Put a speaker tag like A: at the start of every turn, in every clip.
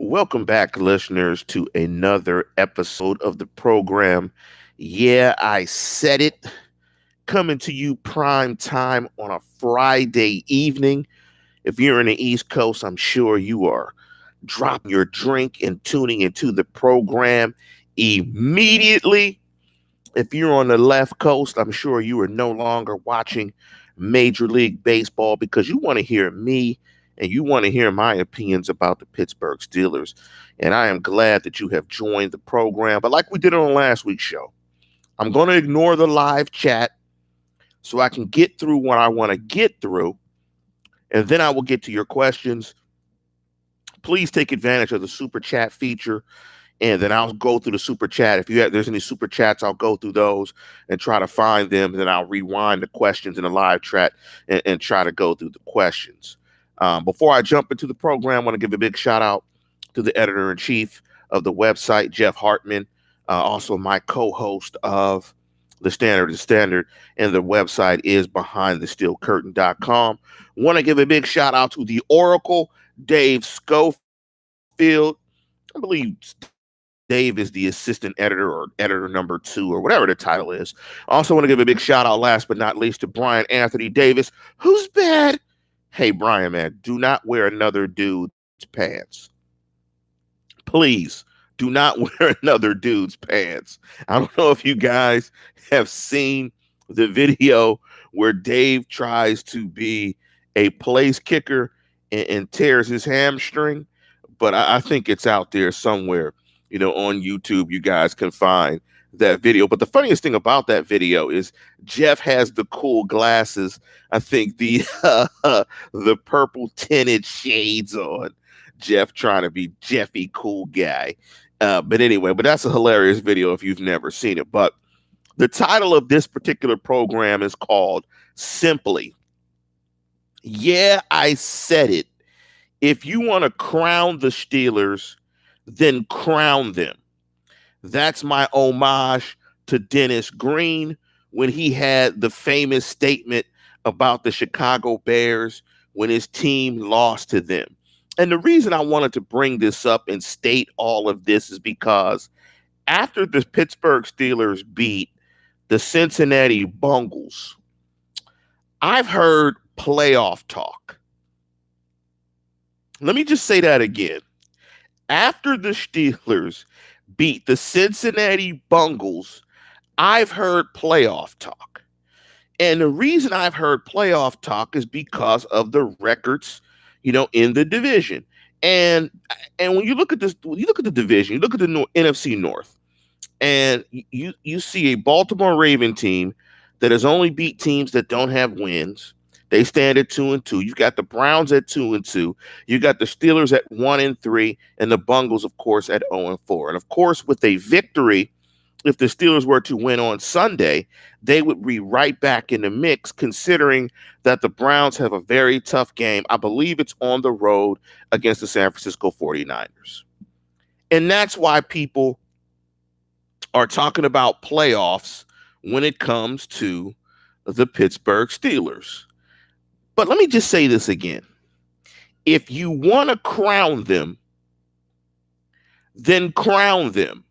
A: Welcome back, listeners, to another episode of the program. Yeah, I said it. Coming to you prime time on a Friday evening. If you're in the East Coast, I'm sure you are dropping your drink and tuning into the program immediately. If you're on the left coast, I'm sure you are no longer watching Major League Baseball because you want to hear me and you want to hear my opinions about the Pittsburgh Steelers. And I am glad that you have joined the program. But like we did on last week's show, I'm going to ignore the live chat so I can get through what I want to get through. And then I will get to your questions. Please take advantage of the super chat feature, and then I'll go through the super chat. If there's any super chats, I'll go through those and try to find them. And then I'll rewind the questions in the live chat and try to go through the questions. Before I jump into the program, I want to give a big shout out to the editor in chief of the website, Jeff Hartman, also my co-host of The Standard, and the website is behindthesteelcurtain.com. Want to give a big shout out to the Oracle, Dave Schofield. I believe Dave is the assistant editor or editor number 2 or whatever the title is. Also want to give a big shout out, last but not least, to Brian Anthony Davis. Who's bad? Hey, Brian, man, do not wear another dude's pants. Please do not wear another dude's pants. I don't know if you guys have seen the video where Dave tries to be a place kicker and tears his hamstring, but I think it's out there somewhere. On YouTube, you guys can find that video. But the funniest thing about that video is Jeff has the cool glasses. I think the purple tinted shades on. Jeff trying to be Jeffy cool guy. But anyway, that's a hilarious video if you've never seen it. But the title of this particular program is called simply, Yeah, I Said It. If you want to crown the Steelers, then crown them. That's my homage to Dennis Green when he had the famous statement about the Chicago Bears when his team lost to them. And the reason I wanted to bring this up and state all of this is because after the Pittsburgh Steelers beat the Cincinnati Bengals, I've heard playoff talk. Let me just say that again. After the Steelers beat the Cincinnati Bengals, I've heard playoff talk. And the reason I've heard playoff talk is because of the records, in the division. And when you look at this, when you look at the division, you look at the NFC North, and you see a Baltimore Raven team that has only beat teams that don't have wins. They stand at 2-2. You've got the Browns at 2-2. You got the Steelers at 1-3, and the Bengals, of course, at 0-4. And of course, with a victory, if the Steelers were to win on Sunday, they would be right back in the mix, considering that the Browns have a very tough game. I believe it's on the road against the San Francisco 49ers. And that's why people are talking about playoffs when it comes to the Pittsburgh Steelers. But let me just say this again. If you want to crown them, then crown them.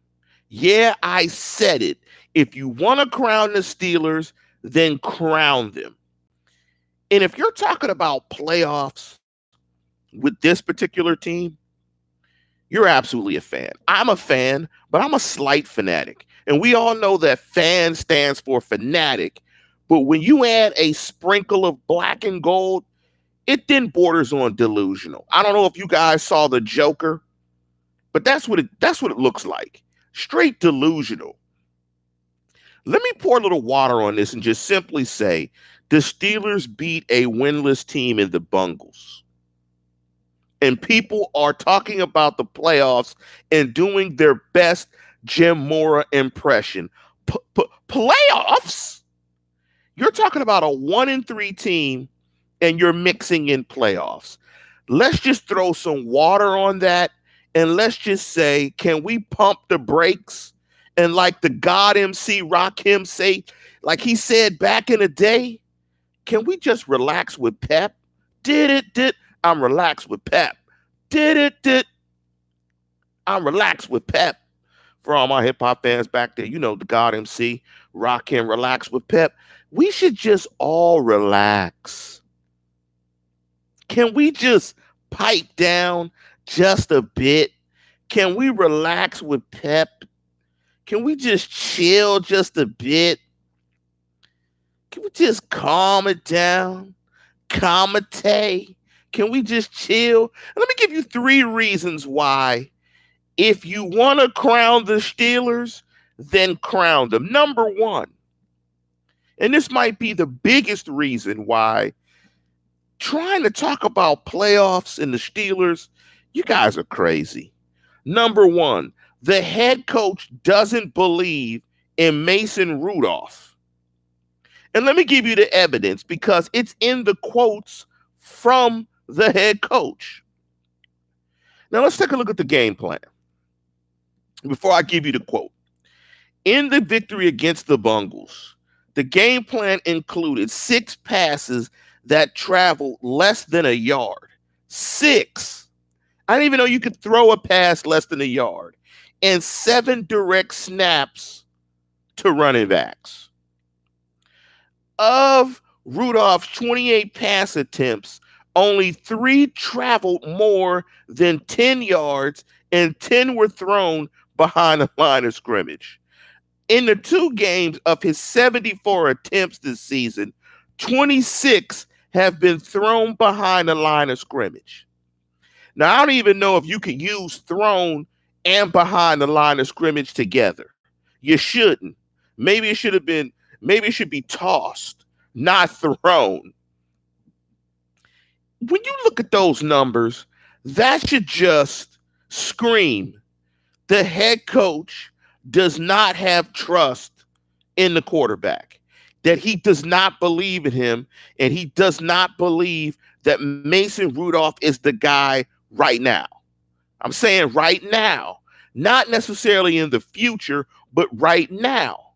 A: Yeah, I said it. If you want to crown the Steelers, then crown them. And if you're talking about playoffs with this particular team, you're absolutely a fan. I'm a fan, but I'm a slight fanatic. And we all know that fan stands for fanatic. But when you add a sprinkle of black and gold, it then borders on delusional. I don't know if you guys saw the Joker, but that's what it looks like. Straight delusional. Let me pour a little water on this and just simply say the Steelers beat a winless team in the Bengals. And people are talking about the playoffs and doing their best Jim Mora impression. Playoffs? You're talking about a 1-3 team and you're mixing in playoffs. Let's just throw some water on that and let's just say, can we pump the brakes? And like the God MC Rakim say, like he said back in the day, can we just relax with Pep? Did. I'm relaxed with Pep. Did. I'm relaxed with Pep. For all my hip hop fans back there, you know the God MC, rock and relax with Pep. We should just all relax. Can we just pipe down just a bit? Can we relax with Pep? Can we just chill just a bit? Can we just calm it down? Calmate? Can we just chill? And let me give you 3 reasons why. If you want to crown the Steelers, then crown them. Number one, and this might be the biggest reason why, trying to talk about playoffs and the Steelers, you guys are crazy. Number one, the head coach doesn't believe in Mason Rudolph. And let me give you the evidence because it's in the quotes from the head coach. Now let's take a look at the game plan before I give you the quote. In the victory against the Bungles, the game plan included 6 passes that traveled less than a yard. 6. I didn't even know you could throw a pass less than a yard. And 7 direct snaps to running backs. Of Rudolph's 28 pass attempts, only 3 traveled more than 10 yards and 10 were thrown behind the line of scrimmage. In the 2 games of his 74 attempts this season, 26 have been thrown behind the line of scrimmage. Now, I don't even know if you can use thrown and behind the line of scrimmage together. You shouldn't. Maybe it should be tossed, not thrown. When you look at those numbers, that should just scream the head coach does not have trust in the quarterback, that he does not believe in him, and he does not believe that Mason Rudolph is the guy right now. I'm saying right now, not necessarily in the future, but right now.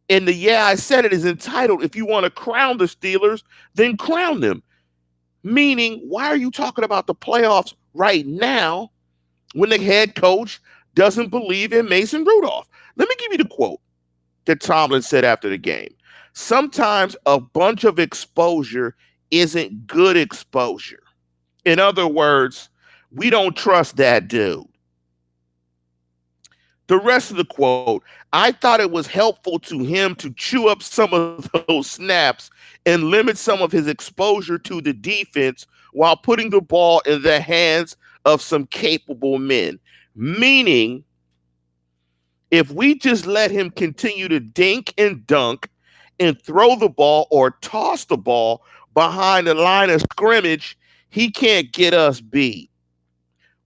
A: And the "yeah, I said it" is entitled, if you want to crown the Steelers, then crown them. Meaning, why are you talking about the playoffs right now when the head coach doesn't believe in Mason Rudolph? Let me give you the quote that Tomlin said after the game. Sometimes a bunch of exposure isn't good exposure. In other words, we don't trust that dude. The rest of the quote, I thought it was helpful to him to chew up some of those snaps and limit some of his exposure to the defense while putting the ball in the hands of some capable men. Meaning, if we just let him continue to dink and dunk and throw the ball or toss the ball behind the line of scrimmage, he can't get us beat.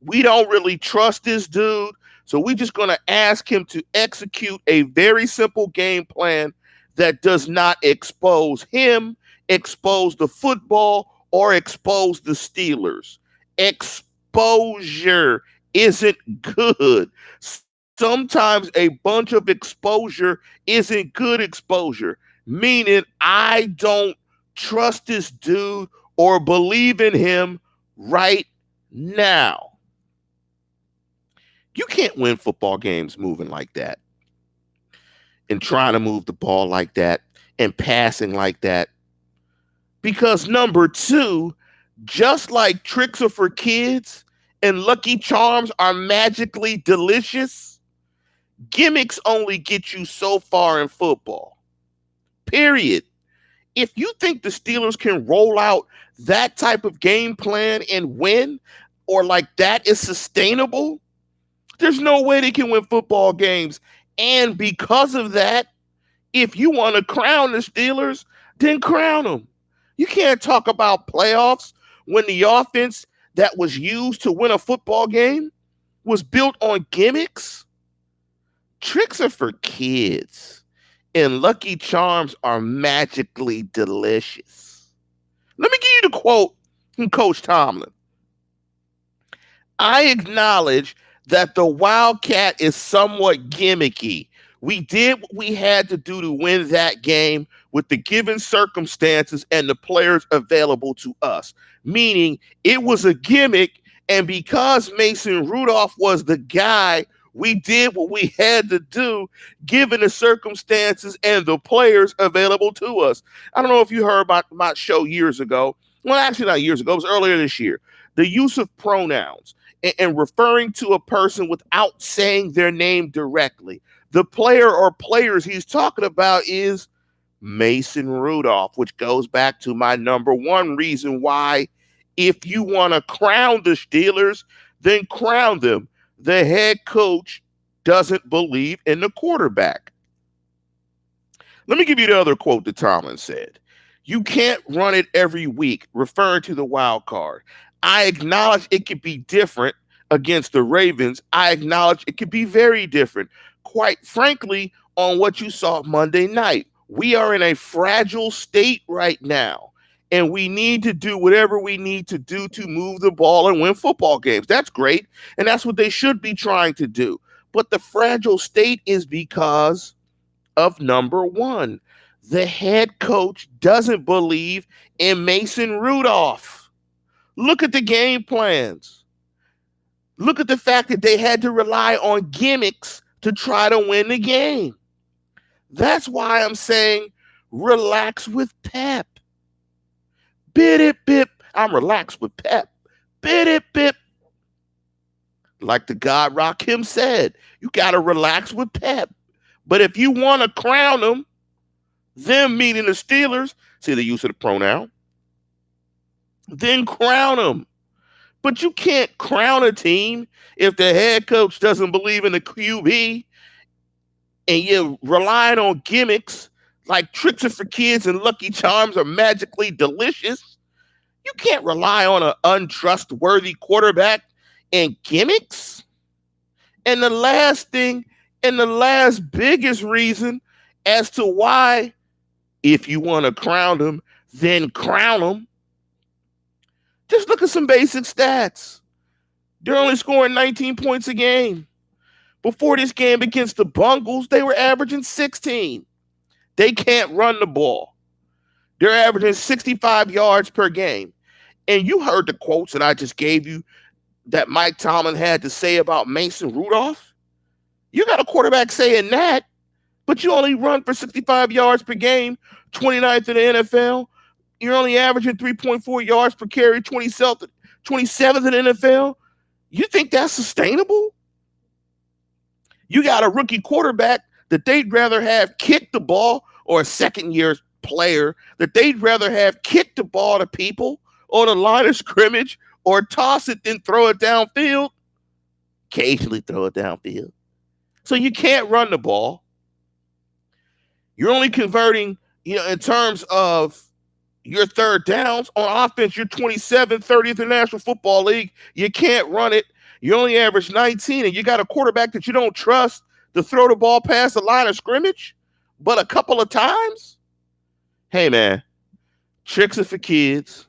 A: We don't really trust this dude, so we're just going to ask him to execute a very simple game plan that does not expose him, expose the football, or expose the Steelers. Exposure isn't good. Sometimes a bunch of exposure isn't good exposure, meaning I don't trust this dude or believe in him right now. You can't win football games moving like that and trying to move the ball like that and passing like that. Because number 2, just like tricks are for kids and Lucky Charms are magically delicious, gimmicks only get you so far in football. Period. If you think the Steelers can roll out that type of game plan and win, or like that is sustainable, there's no way they can win football games. And because of that, if you want to crown the Steelers, then crown them. You can't talk about playoffs when the offense that was used to win a football game was built on gimmicks. Tricks are for kids, and Lucky Charms are magically delicious. Let me give you the quote from Coach Tomlin. I acknowledge that the Wildcat is somewhat gimmicky. We did what we had to do to win that game with the given circumstances and the players available to us. Meaning it was a gimmick And because Mason Rudolph was the guy, we did what we had to do given the circumstances and the players available to us. I don't know if you heard about my show years ago. Well, actually, not years ago. It was earlier this year. The use of pronouns and referring to a person without saying their name directly. The player or players he's talking about is Mason Rudolph, which goes back to my number one reason why, if you want to crown the Steelers, then crown them. The head coach doesn't believe in the quarterback. Let me give you the other quote that Tomlin said. You can't run it every week, referring to the wild card. I acknowledge it could be different against the Ravens. I acknowledge it could be very different. Quite frankly, on what you saw Monday night, we are in a fragile state right now, and we need to do whatever we need to do to move the ball and win football games. That's great, and that's what they should be trying to do. But the fragile state is because of number one. The head coach doesn't believe in Mason Rudolph. Look at the game plans. Look at the fact that they had to rely on gimmicks to try to win the game. That's why I'm saying relax with Pep. Bit it, bip. I'm relaxed with Pep. Bit it, bip. Like the God Rakim said, you got to relax with Pep. But if you want to crown them meaning the Steelers, see the use of the pronoun, then crown them. But you can't crown a team if the head coach doesn't believe in the QB and you're relying on gimmicks like Tricks Are for Kids and Lucky Charms are magically delicious. You can't rely on an untrustworthy quarterback and gimmicks. And the last thing, and the last biggest reason as to why, if you want to crown them, then crown them. Just look at some basic stats. They're only scoring 19 points a game. Before this game against the Bungles, they were averaging 16. They can't run the ball. They're averaging 65 yards per game. And you heard the quotes that I just gave you that Mike Tomlin had to say about Mason Rudolph. You got a quarterback saying that, but you only run for 65 yards per game, 29th in the NFL. You're only averaging 3.4 yards per carry, 27th in the NFL. You think that's sustainable? You got a rookie quarterback that they'd rather have kick the ball, or a second-year player that they'd rather have kick the ball to people on the line of scrimmage or toss it than throw it downfield. Occasionally throw it downfield. So you can't run the ball. You're only converting, in terms of your third downs on offense, you're 27th, 30th in the National Football League. You can't run it. You only average 19, and you got a quarterback that you don't trust to throw the ball past the line of scrimmage, but a couple of times. Hey, man, Tricks Are for Kids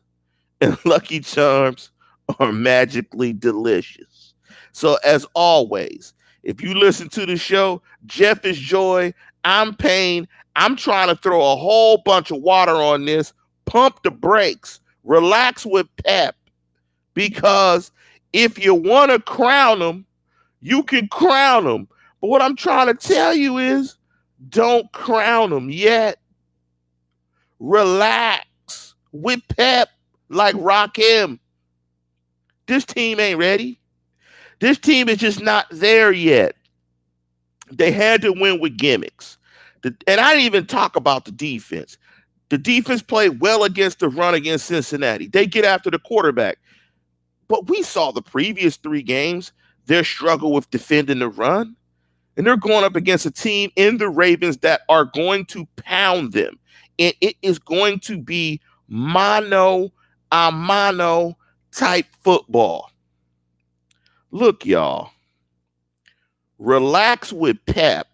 A: and Lucky Charms are magically delicious. So as always, if you listen to the show, Jeff is Joy, I'm Pain. I'm trying to throw a whole bunch of water on this. Pump the brakes. Relax with Pep. Because if you want to crown them, you can crown them. But what I'm trying to tell you is, don't crown them yet. Relax with Pep like Rakim. This team ain't ready. This team is just not there yet. They had to win with gimmicks. And I didn't even talk about the defense. The defense played well against the run against Cincinnati. They get after the quarterback. But we saw the previous 3 games, their struggle with defending the run. And they're going up against a team in the Ravens that are going to pound them. And it is going to be mano a mano type football. Look, y'all. Relax with Pep.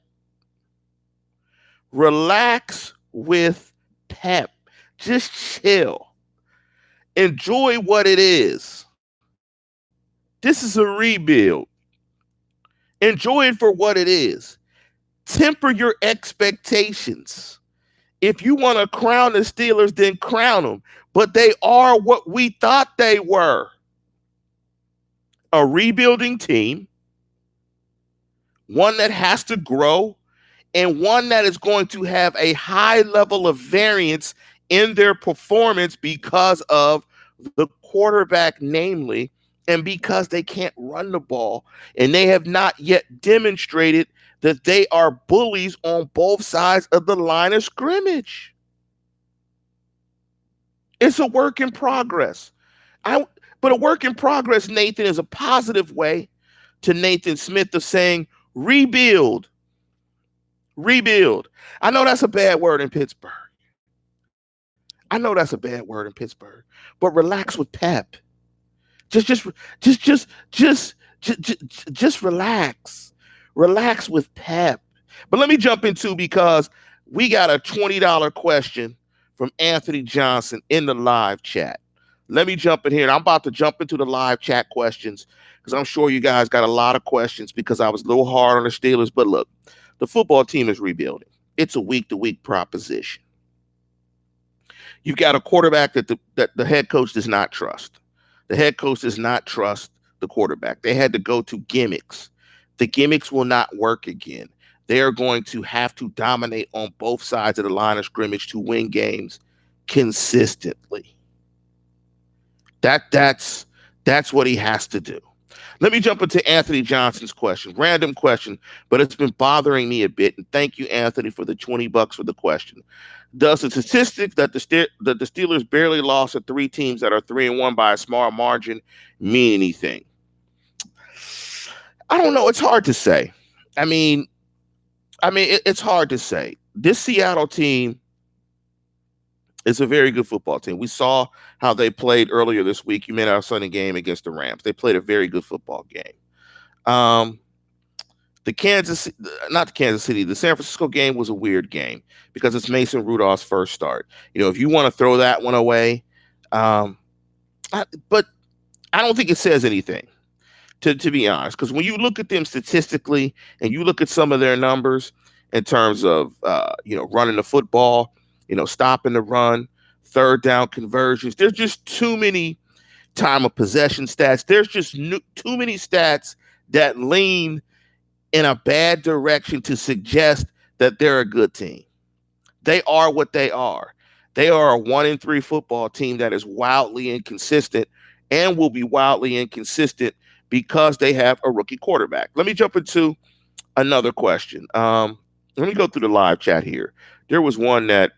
A: Relax with Pep. Just chill. Enjoy what it is. This is a rebuild. Enjoy it for what it is. Temper your expectations. If you want to crown the Steelers, then crown them. But they are what we thought they were. a rebuilding team, one that has to grow, and one that is going to have a high level of variance in their performance because of the quarterback, namely, and because they can't run the ball. And they have not yet demonstrated that they are bullies on both sides of the line of scrimmage. It's a work in progress. But a work in progress, Nathan, is a positive way to Nathan Smith of saying rebuild. Rebuild. I know that's a bad word in Pittsburgh. I know that's a bad word in Pittsburgh. But relax with Pep. Just relax. Relax with Pep. But let me jump into, because we got a $20 question from Anthony Johnson in the live chat. Let me jump in here. And I'm about to jump into the live chat questions, because I'm sure you guys got a lot of questions, because I was a little hard on the Steelers. But look, the football team is rebuilding. It's a week-to-week proposition. You've got a quarterback that the head coach does not trust. The head coach does not trust the quarterback. They had to go to gimmicks. The gimmicks will not work again. They are going to have to dominate on both sides of the line of scrimmage to win games consistently. That's what he has to do. Let me jump into Anthony Johnson's question. Random question, but it's been bothering me a bit. And thank you, Anthony, for the $20 for the question. Does the statistic that the Steelers barely lost to 3 teams that are 3-1 by a small margin mean anything? I don't know. It's hard to say. I mean, it's hard to say. This Seattle team is a very good football team. We saw how they played earlier this week. You made our Sunday game against the Rams. They played a very good football game. The San Francisco game was a weird game because it's Mason Rudolph's first start. You know, if you want to throw that one away, but I don't think it says anything, to be honest, because when you look at them statistically and you look at some of their numbers in terms of, running the football, stopping the run, third down conversions, there's just too many time of possession stats. There's just too many stats that lean in a bad direction to suggest that they're a good team. They are what they are. They are a 1-3 football team that is wildly inconsistent and will be wildly inconsistent because they have a rookie quarterback. Let me jump into another question. Let me go through the live chat here. There was one that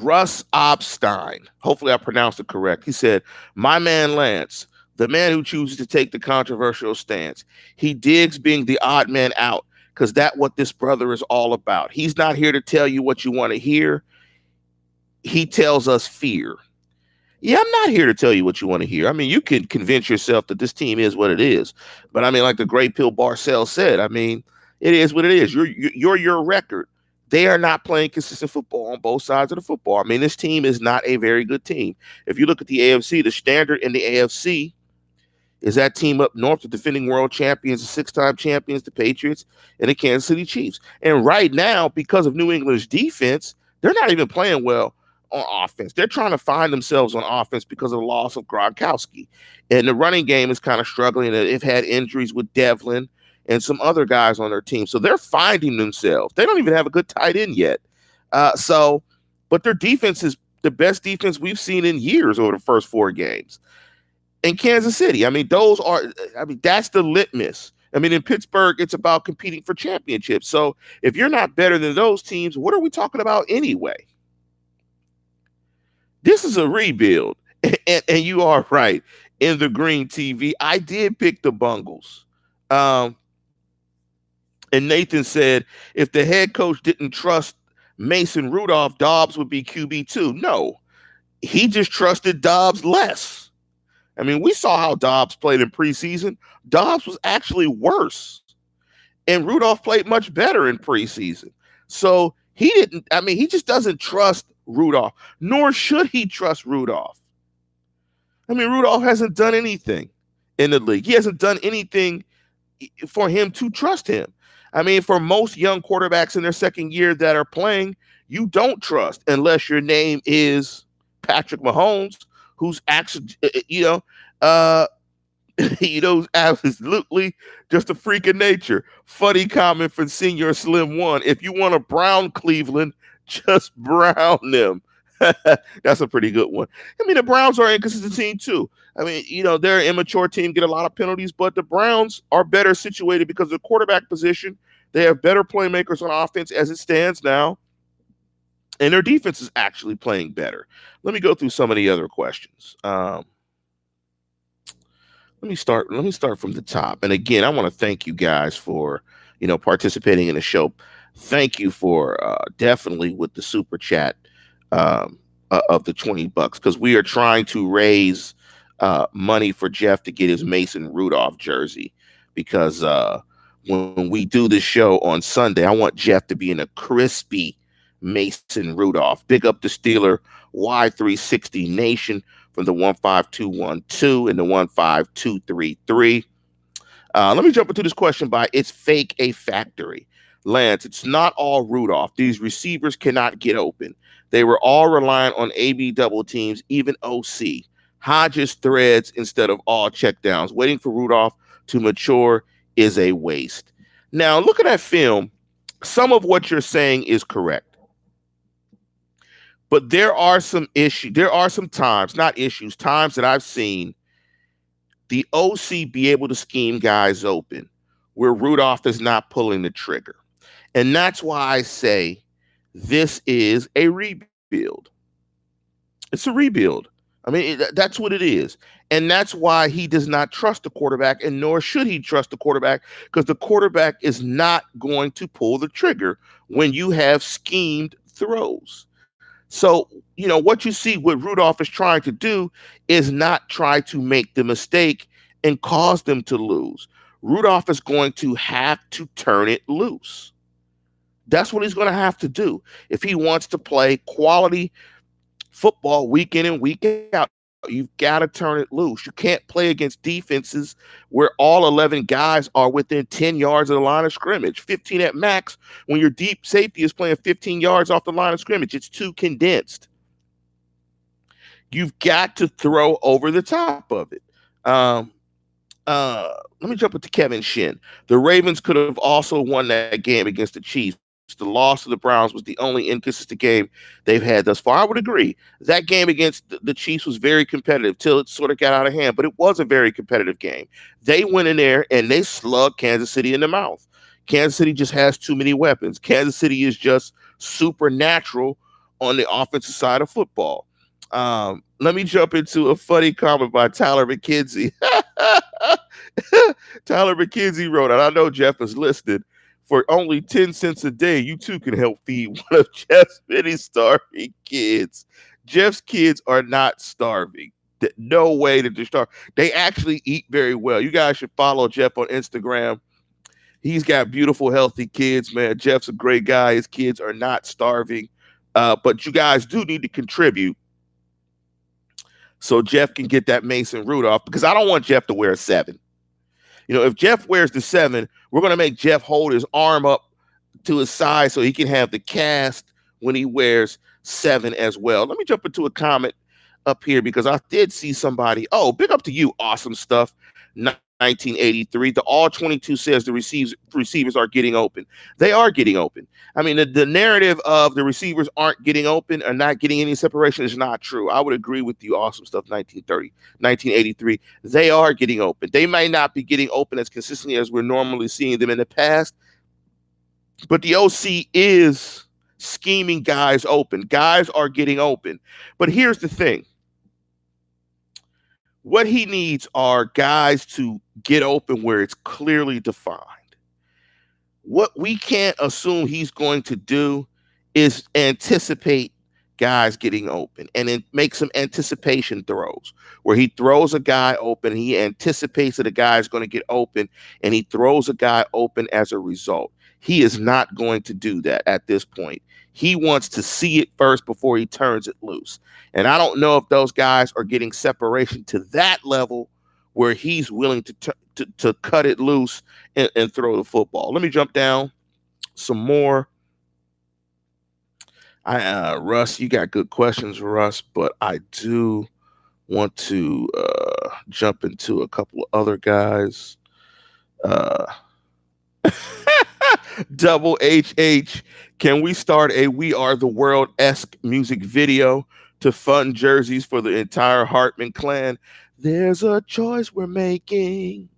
A: Russ Obstein, hopefully I pronounced it correct. He said, "My man Lance, the man who chooses to take the controversial stance. He digs being the odd man out because that's what this brother is all about. He's not here to tell you what you want to hear. He tells us fear." Yeah, I'm not here to tell you what you want to hear. I mean, you can convince yourself that this team is what it is. But I mean, like the great Bill Barcel said, I mean, it is what it is. You're your record. They are not playing consistent football on both sides of the football. I mean, this team is not a very good team. If you look at the AFC, the standard in the AFC is that team up north, the defending world champions, the 6-time champions, the Patriots, and the Kansas City Chiefs. And right now, because of New England's defense, they're not even playing well on offense. They're trying to find themselves on offense because of the loss of Gronkowski. And the running game is kind of struggling. They've had injuries with Devlin and some other guys on their team. So they're finding themselves. They don't even have a good tight end yet. But their defense is the best defense we've seen in years over the first 4 games. In Kansas City, that's the litmus. I mean, in Pittsburgh, it's about competing for championships. So if you're not better than those teams, what are we talking about anyway? This is a rebuild. And you are right. In the Green TV, I did pick the Bungles. And Nathan said, if the head coach didn't trust Mason Rudolph, Dobbs would be QB2. No, he just trusted Dobbs less. I mean, we saw how Dobbs played in preseason. Dobbs was actually worse. And Rudolph played much better in preseason. So he just doesn't trust Rudolph, nor should he trust Rudolph. I mean, Rudolph hasn't done anything in the league. He hasn't done anything for him to trust him. I mean, for most young quarterbacks in their second year that are playing, you don't trust unless your name is Patrick Mahomes, who's actually, uh, who's absolutely just a freak of nature. Funny comment from Senior Slim One. If you want to brown Cleveland, just brown them. That's a pretty good one. I mean, the Browns are an inconsistent team too. I mean, they're an immature team, get a lot of penalties, but the Browns are better situated because of the quarterback position. They have better playmakers on offense as it stands now, and their defense is actually playing better. Let me go through some of the other questions. Let me start from the top. And again, I want to thank you guys for participating in the show. Thank you for definitely with the super chat of the $20 because we are trying to raise money for Jeff to get his Mason Rudolph jersey because when we do this show on Sunday, I want Jeff to be in a crispy Mason Rudolph. Big up the Steeler Y360 Nation from the 15212 and the 15233. Let me jump into this question by It's Fake a Factory. Lance, it's not all Rudolph. These receivers cannot get open. They were all relying on AB double teams, even OC. Hodges threads instead of all checkdowns. Waiting for Rudolph to mature is a waste. Now, look at that film. Some of what you're saying is correct. But there are some issues. There are some times, not issues, times that I've seen the OC be able to scheme guys open where Rudolph is not pulling the trigger. And that's why I say this is a rebuild. It's a rebuild. I mean, that's what it is. And that's why he does not trust the quarterback, and nor should he trust the quarterback, because the quarterback is not going to pull the trigger when you have schemed throws. So, what you see what Rudolph is trying to do is not try to make the mistake and cause them to lose. Rudolph is going to have to turn it loose. That's what he's going to have to do if he wants to play quality football week in and week out. You've got to turn it loose. You can't play against defenses where all 11 guys are within 10 yards of the line of scrimmage, 15 at max. When your deep safety is playing 15 yards off the line of scrimmage, it's too condensed. You've got to throw over the top of it. Let me jump into Kevin Shin. The Ravens could have also won that game against the Chiefs. The loss of the Browns was the only inconsistent game they've had thus far. I would agree. That game against the Chiefs was very competitive till it sort of got out of hand, but it was a very competitive game. They went in there and they slugged Kansas City in the mouth. Kansas City just has too many weapons. Kansas City is just supernatural on the offensive side of football. Let me jump into a funny comment by Tyler McKenzie. Tyler McKenzie wrote, and I know Jeff is listening, for only 10 cents a day, you too can help feed one of Jeff's many starving kids. Jeff's kids are not starving. No way that they're starving. They actually eat very well. You guys should follow Jeff on Instagram. He's got beautiful, healthy kids, man. Jeff's a great guy. His kids are not starving. But you guys do need to contribute so Jeff can get that Mason Rudolph, because I don't want Jeff to wear a 7. If Jeff wears the 7, we're going to make Jeff hold his arm up to his side so he can have the cast when he wears 7 as well. Let me jump into a comment up here because I did see somebody. Oh, big up to you. Awesome stuff. 1983. The all 22 says the receivers are getting open. They are getting open. I mean, the narrative of the receivers aren't getting open or not getting any separation is not true. I would agree with you. Awesome stuff. 1983. They are getting open. They may not be getting open as consistently as we're normally seeing them in the past, but the OC is scheming guys open. Guys are getting open. But here's the thing. What he needs are guys to get open where it's clearly defined. What we can't assume he's going to do is anticipate guys getting open and then make some anticipation throws where he throws a guy open. He anticipates that a guy is going to get open and he throws a guy open as a result. He is not going to do that at this point. He wants to see it first before he turns it loose. And I don't know if those guys are getting separation to that level where he's willing to cut it loose and throw the football. Let me jump down some more. Russ, you got good questions, Russ, but I do Want to jump into a couple of other guys. Uh, Double HH, can we start a We Are the World-esque music video to fund jerseys for the entire Hartman clan? There's a choice we're making.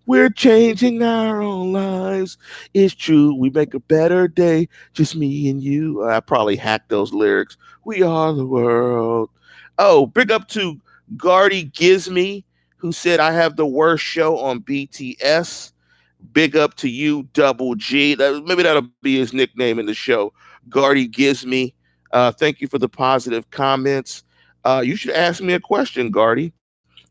A: We're changing our own lives. It's true, we make a better day, just me and you. I probably hacked those lyrics. We are the world. Oh, big up to Gardy Gizme, who said I have the worst show on BTS. Big up to you, Double G. Maybe that'll be his nickname in the show. Gardy Gizme. Thank you for the positive comments. You should ask me a question, Gardy.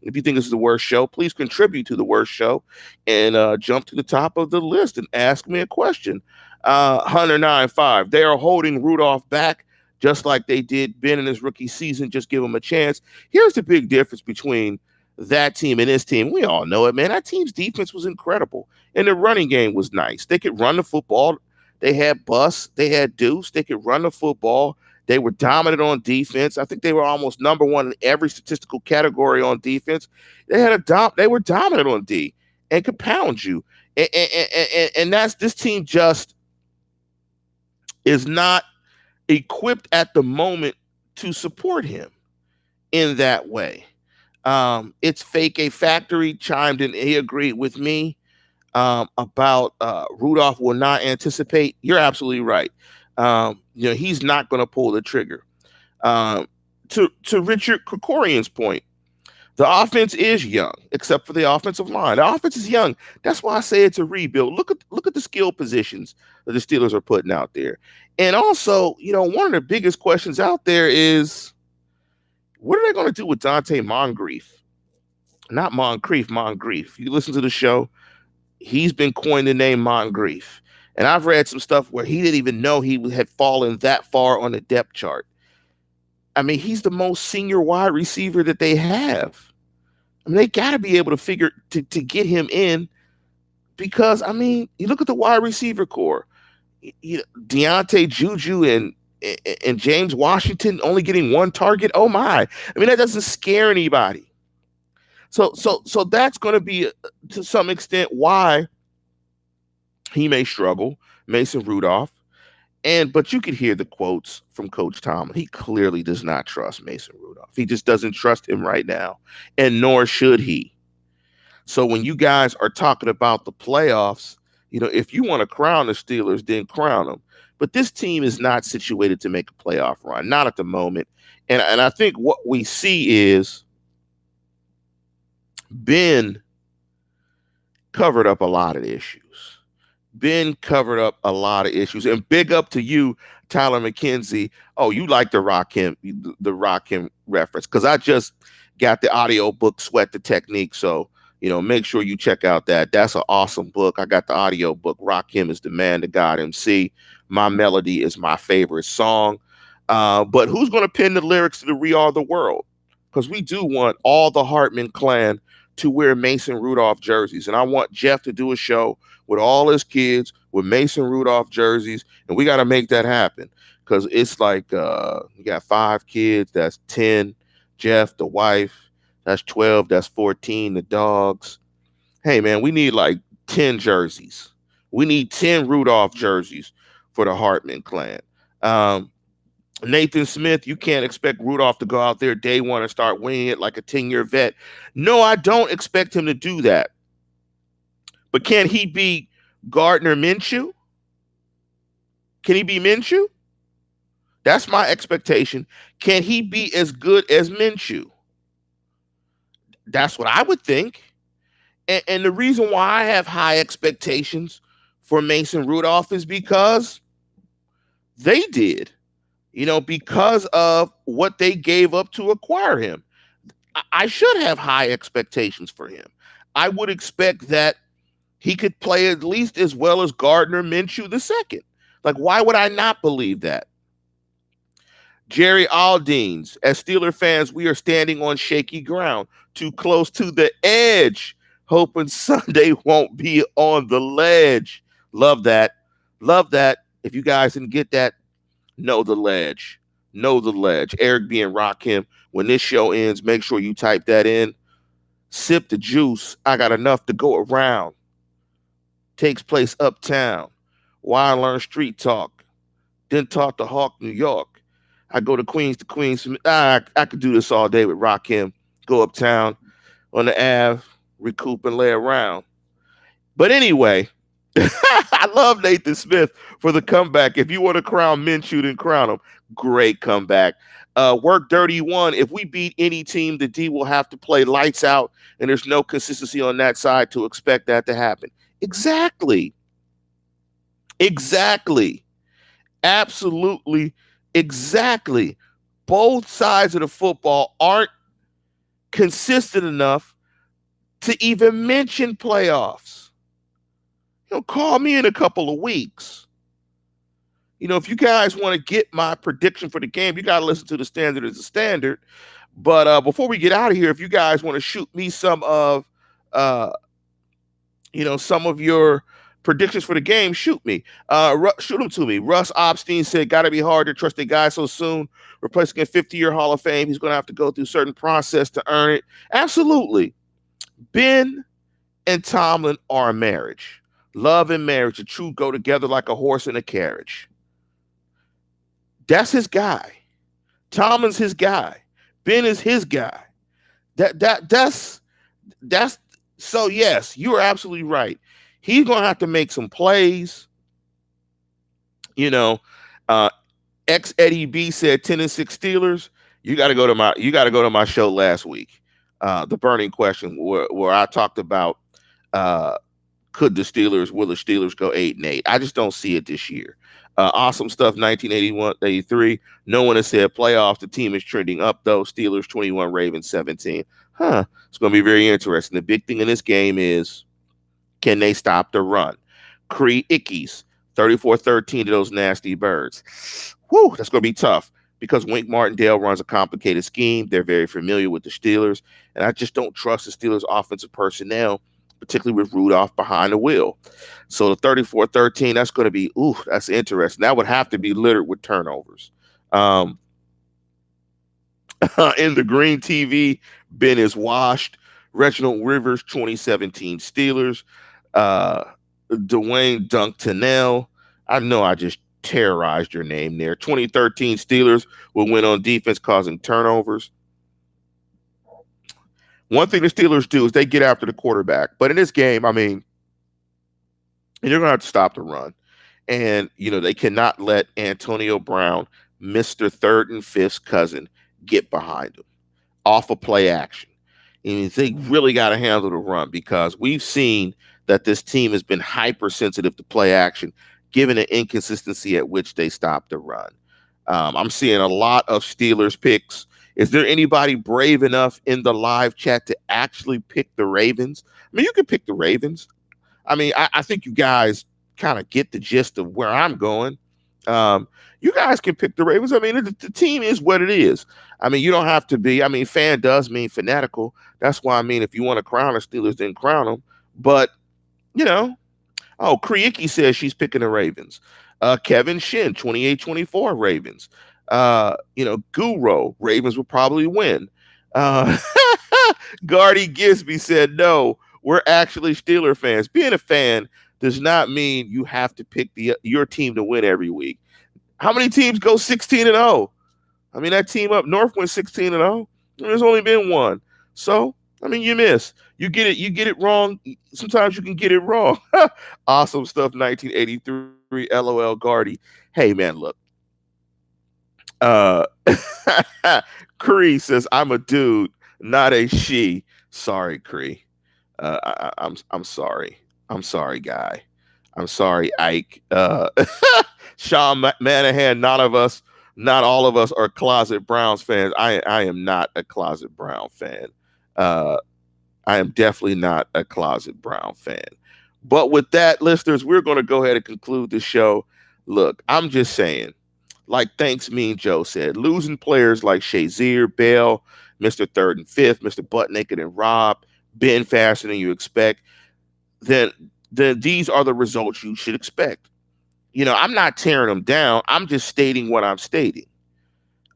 A: If you think this is the worst show, please contribute to the worst show and jump to the top of the list and ask me a question. Hunter95, they are holding Rudolph back just like they did Ben in his rookie season. Just give him a chance. Here's the big difference between that team and this team. We all know it, man. That team's defense was incredible, and the running game was nice. They could run the football. They had Bus. They had Deuce. They could run the football. They were dominant on defense. I think they were almost number one in every statistical category on defense. They were dominant on D and could pound you. And that's this team just is not equipped at the moment to support him in that way. It's Fake A Factory chimed in. He agreed with me about Rudolph will not anticipate. You're absolutely right. He's not going to pull the trigger. To Richard Krikorian's point, the offense is young, except for the offensive line. The offense is young. That's why I say it's a rebuild. Look at the skill positions that the Steelers are putting out there. And also, one of the biggest questions out there is, what are they going to do with Dante Moncrief? Not Moncrief, Moncrief. You listen to the show, he's been coined the name Moncrief. And I've read some stuff where he didn't even know he had fallen that far on the depth chart. I mean, he's the most senior wide receiver that they have. I mean, they got to be able to figure to get him in because, I mean, you look at the wide receiver core. Deontay, Juju, and James Washington only getting one target. Oh, my. I mean, that doesn't scare anybody. So that's going to be, to some extent, why he may struggle, Mason Rudolph. But you could hear the quotes from Coach Tomlin. He clearly does not trust Mason Rudolph. He just doesn't trust him right now, and nor should he. So when you guys are talking about the playoffs, if you want to crown the Steelers, then crown them. But this team is not situated to make a playoff run, not at the moment. And I think what we see is Ben covered up a lot of issues. Ben covered up a lot of issues. And big up to you, Tyler McKenzie. Oh, you like the Rakim reference, because I just got the audio book, Sweat the Technique. So, make sure you check out that. That's an awesome book. I got the audio book. Rakim is the man, the God MC. My Melody is my favorite song. But who's going to pen the lyrics to the We Are the World? Because we do want all the Hartman clan to wear Mason Rudolph jerseys. And I want Jeff to do a show with all his kids with Mason Rudolph jerseys. And we got to make that happen. Because it's like you got 5 kids. That's 10. Jeff, the wife. That's 12. That's 14. The dogs. Hey, man, we need like 10 jerseys. We need 10 Rudolph jerseys for the Hartman clan. Nathan Smith, you can't expect Rudolph to go out there day one and start winning it like a 10-year vet. No, I don't expect him to do that. But can he be Gardner Minshew? Can he be Minshew? That's my expectation. Can he be as good as Minshew? That's what I would think. And the reason why I have high expectations for Mason Rudolph is because they did. Because of what they gave up to acquire him. I should have high expectations for him. I would expect that he could play at least as well as Gardner Minshew II. Like, why would I not believe that? Jerry Aldeans, as Steeler fans, we are standing on shaky ground, too close to the edge, hoping Sunday won't be on the ledge. Love that. Love that. If you guys didn't get that, know the ledge. Know the ledge. Eric B. and Rakim, When this show ends, make sure you type that in. Sip the juice. I got enough to go around. Takes place uptown. Why I learn street talk. Then talk to Hawk, New York. I go to Queens. I could do this all day with Rakim. Go uptown on the Ave, recoup and lay around. But anyway, I love Nathan Smith for the comeback. If you want to crown Minshew, then crown him. Great comeback. Work dirty one. If we beat any team, the D will have to play lights out, and there's no consistency on that side to expect that to happen. Exactly. Absolutely. Exactly. Both sides of the football aren't consistent enough to even mention playoffs. Call me in a couple of weeks. If you guys want to get my prediction for the game, you got to listen to the standard as a standard. But before we get out of here, if you guys want to shoot me some of your predictions for the game, shoot them to me. Russ Obstein said, got to be hard to trust a guy so soon, replacing a 50-year Hall of Fame. He's going to have to go through certain process to earn it. Absolutely. Ben and Tomlin are a marriage. Love and marriage, the two go together like a horse and a carriage. That's his guy. Tomlin's his guy. Ben is his guy. That's so yes, you are absolutely right. He's gonna have to make some plays. Ex Eddie B said 10-6 Steelers. You gotta go to my show last week. The burning question where I talked about will the Steelers go 8-8? I just don't see it this year. Awesome stuff, 1981-83. No one has said playoffs. The team is trending up, though. Steelers 21, Ravens 17. It's going to be very interesting. The big thing in this game is, can they stop the run? Cree Ickies, 34-13 to those nasty birds. Whew, that's going to be tough because Wink Martindale runs a complicated scheme. They're very familiar with the Steelers, and I just don't trust the Steelers' offensive personnel, particularly with Rudolph behind the wheel. So the 34-13, that's going to be, that's interesting. That would have to be littered with turnovers. In the green TV, Ben is washed. Reginald Rivers, 2017 Steelers. Dwayne Dunktanell. I know I just terrorized your name there. 2013 Steelers will win on defense, causing turnovers. One thing the Steelers do is they get after the quarterback. But in this game, you're going to have to stop the run. And, they cannot let Antonio Brown, Mr. Third and Fifth's cousin, get behind him off of play action. They really got to handle the run because we've seen that this team has been hypersensitive to play action, given the inconsistency at which they stop the run. I'm seeing a lot of Steelers picks. Is there anybody brave enough in the live chat to actually pick the Ravens? You can pick the Ravens. I think you guys kind of get the gist of where I'm going. You guys can pick the Ravens. The team is what it is. You don't have to be. Fan does mean fanatical. That's why, if you want to crown the Steelers, then crown them. But, Kriiki says she's picking the Ravens. Kevin Shin, 28-24 Ravens. Guru, Ravens will probably win. Gardy Gisby said, no, we're actually Steeler fans. Being a fan does not mean you have to pick your team to win every week. How many teams go 16-0? That team up north went 16-0. There's only been one. So, you miss. You get it wrong. Sometimes you can get it wrong. Awesome stuff, 1983, LOL Gardy. Hey, man, look. Cree says, I'm a dude, not a she. Sorry, Cree. I'm sorry. I'm sorry, guy. I'm sorry, Ike. Sean Manahan, not all of us are closet Browns fans. I am not a closet Brown fan. I am definitely not a closet Brown fan. But with that, listeners, we're going to go ahead and conclude the show. Look, I'm just saying, like Thanks Mean Joe said, losing players like Shazier, Bell, Mr. Third and Fifth, Mr. Butt Naked and Rob, Ben faster than you expect, then these are the results you should expect. I'm not tearing them down. I'm just stating what I'm stating.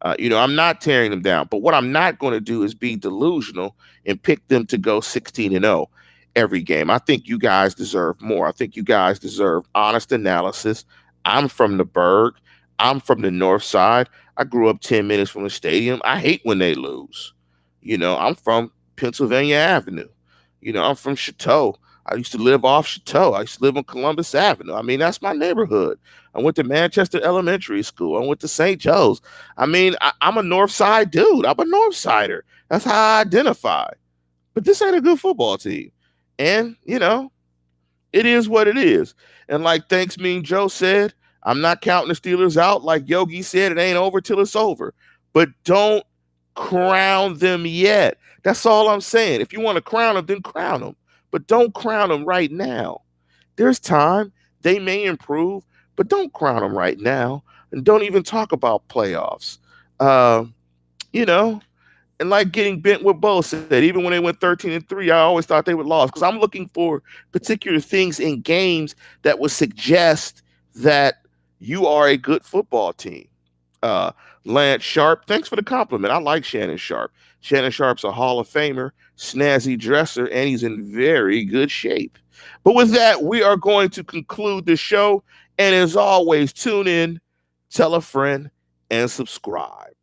A: I'm not tearing them down, but what I'm not going to do is be delusional and pick them to go 16-0 every game. I think you guys deserve more. I think you guys deserve honest analysis. I'm from the Berg. I'm from the North Side. I grew up 10 minutes from the stadium. I hate when they lose. I'm from Pennsylvania Avenue. I'm from Chateau. I used to live off Chateau. I used to live on Columbus Avenue. I mean, that's my neighborhood. I went to Manchester Elementary School. I went to St. Joe's. I mean, I'm a North Side dude. I'm a North Sider. That's how I identify. But this ain't a good football team. And, it is what it is. And like Thanks Mean Joe said, I'm not counting the Steelers out. Like Yogi said, it ain't over till it's over. But don't crown them yet. That's all I'm saying. If you want to crown them, then crown them. But don't crown them right now. There's time. They may improve, but don't crown them right now. And don't even talk about playoffs. You know, and like getting bent with Bo said, even when they went 13-3, I always thought they would lose because I'm looking for particular things in games that would suggest that you are a good football team. Uh, Lance Sharp, thanks for the compliment. I like Shannon Sharp. Shannon Sharp's a Hall of Famer, snazzy dresser, and he's in very good shape. But with that, we are going to conclude the show. And as always, tune in, tell a friend, and subscribe.